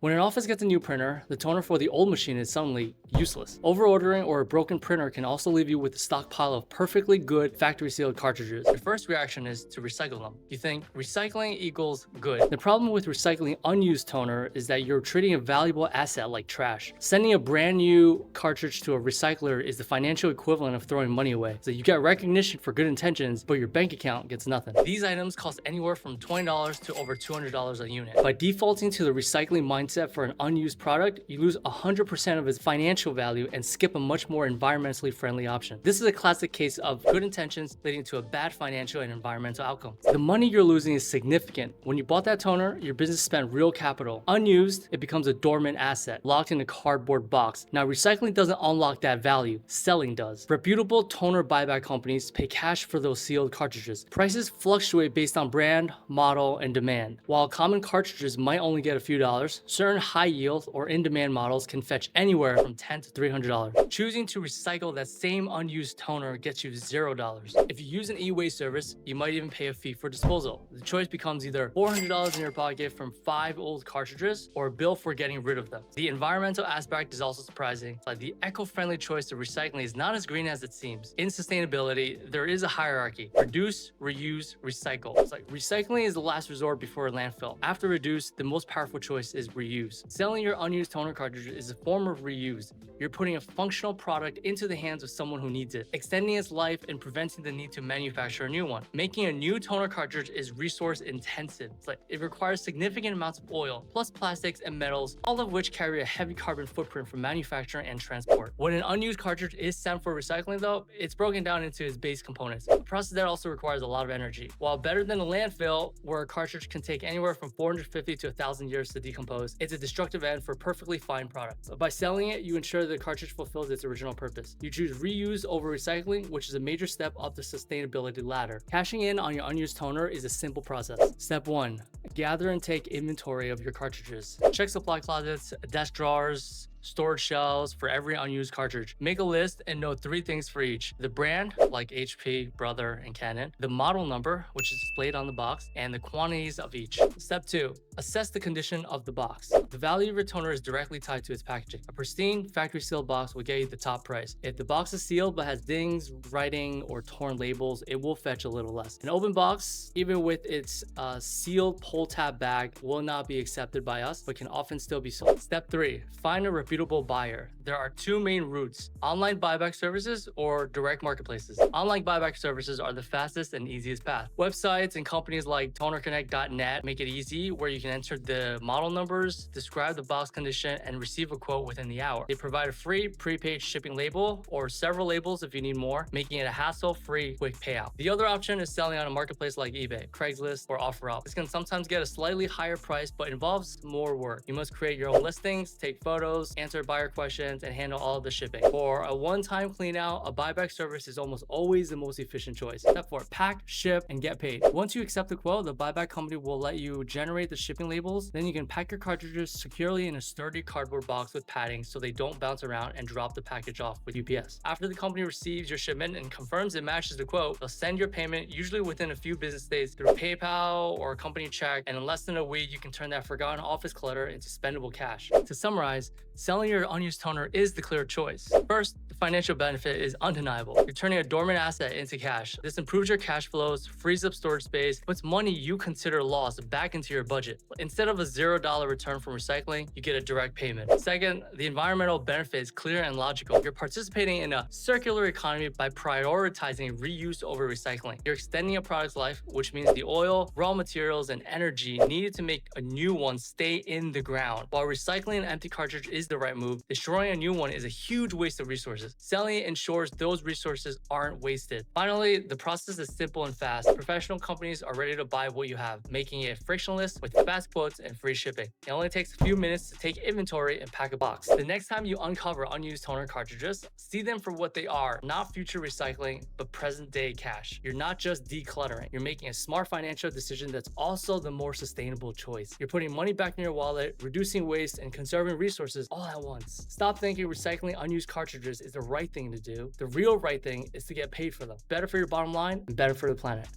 When an office gets a new printer, the toner for the old machine is suddenly useless. Over-ordering or a broken printer can also leave you with a stockpile of perfectly good factory-sealed cartridges. Your first reaction is to recycle them. You think recycling equals good. The problem with recycling unused toner is that you're treating a valuable asset like trash. Sending a brand new cartridge to a recycler is the financial equivalent of throwing money away. So you get recognition for good intentions, but your bank account gets nothing. These items cost anywhere from $20 to over $200 a unit. By defaulting to the recycling mindset for an unused product, you lose 100% of its financial value and skip a much more environmentally friendly option. This is a classic case of good intentions leading to a bad financial and environmental outcome. The money you're losing is significant. When you bought that toner, your business spent real capital. Unused, it becomes a dormant asset, locked in a cardboard box. Now, recycling doesn't unlock that value, selling does. Reputable toner buyback companies pay cash for those sealed cartridges. Prices fluctuate based on brand, model, and demand. While common cartridges might only get a few dollars, certain high-yield or in-demand models can fetch anywhere from $10 to $300. Choosing to recycle that same unused toner gets you $0. If you use an e-waste service, you might even pay a fee for disposal. The choice becomes either $400 in your pocket from 5 old cartridges or a bill for getting rid of them. The environmental aspect is also surprising. Like, the eco-friendly choice of recycling is not as green as it seems. In sustainability, there is a hierarchy: reduce, reuse, recycle. It's like recycling is the last resort before a landfill. After reduce, the most powerful choice is reuse. Selling your unused toner cartridge is a form of reuse. You're putting a functional product into the hands of someone who needs it, extending its life and preventing the need to manufacture a new one. Making a new toner cartridge is resource intensive. It's like it requires significant amounts of oil, plus plastics and metals, all of which carry a heavy carbon footprint for manufacture and transport. When an unused cartridge is sent for recycling though, it's broken down into its base components, a process that also requires a lot of energy. While better than a landfill, where a cartridge can take anywhere from 450 to 1,000 years to decompose, it's a destructive end for perfectly fine products. By selling it, you ensure the cartridge fulfills its original purpose. You choose reuse over recycling, which is a major step up the sustainability ladder. Cashing in on your unused toner is a simple process. Step 1. Gather and take inventory of your cartridges. Check supply closets, desk drawers, storage shelves for every unused cartridge. Make a list and note 3 things for each: the brand, like HP, Brother, and Canon; the model number, which is displayed on the box; and the quantities of each. Step 2. Assess the condition of the box. The value of your toner is directly tied to its packaging. A pristine, factory-sealed box will get you the top price. If the box is sealed but has dings, writing, or torn labels, it will fetch a little less. An open box, even with its sealed pull-tab bag, will not be accepted by us, but can often still be sold. Step 3. Find a reputable buyer. There are 2 main routes: online buyback services or direct marketplaces. Online buyback services are the fastest and easiest path. Websites and companies like tonerconnect.net make it easy, where you can enter the model numbers, describe the box condition, and receive a quote within the hour. They provide a free prepaid shipping label or several labels if you need more, making it a hassle-free quick payout. The other option is selling on a marketplace like eBay, Craigslist, or OfferUp. This can sometimes get a slightly higher price, but involves more work. You must create your own listings, take photos, answer buyer questions, and handle all of the shipping. For a one-time clean out, a buyback service is almost always the most efficient choice. Step 4. Pack, ship, and get paid. Once you accept the quote, the buyback company will let you generate the shipping labels. Then you can pack your cartridges securely in a sturdy cardboard box with padding so they don't bounce around and drop the package off with UPS. After the company receives your shipment and confirms it matches the quote, they'll send your payment, usually within a few business days, through PayPal or a company check, and in less than a week, you can turn that forgotten office clutter into spendable cash. To summarize, selling your unused toner is the clear choice. First, the financial benefit is undeniable. You're turning a dormant asset into cash. This improves your cash flows, frees up storage space, puts money you consider lost back into your budget. Instead of a $0 return from recycling, you get a direct payment. Second, the environmental benefit is clear and logical. You're participating in a circular economy by prioritizing reuse over recycling. You're extending a product's life, which means the oil, raw materials, and energy needed to make a new one stay in the ground. While recycling an empty cartridge is the right move, destroying a new one is a huge waste of resources. Selling it ensures those resources aren't wasted. Finally, the process is simple and fast. Professional companies are ready to buy what you have, making it frictionless with fast quotes and free shipping. It only takes a few minutes to take inventory and pack a box. The next time you uncover unused toner cartridges, see them for what they are: not future recycling, but present day cash. You're not just decluttering, you're making a smart financial decision that's also the more sustainable choice. You're putting money back in your wallet, reducing waste, and conserving resources all at once. Stop thinking recycling unused cartridges is the right thing to do. The real right thing is to get paid for them. Better for your bottom line and better for the planet.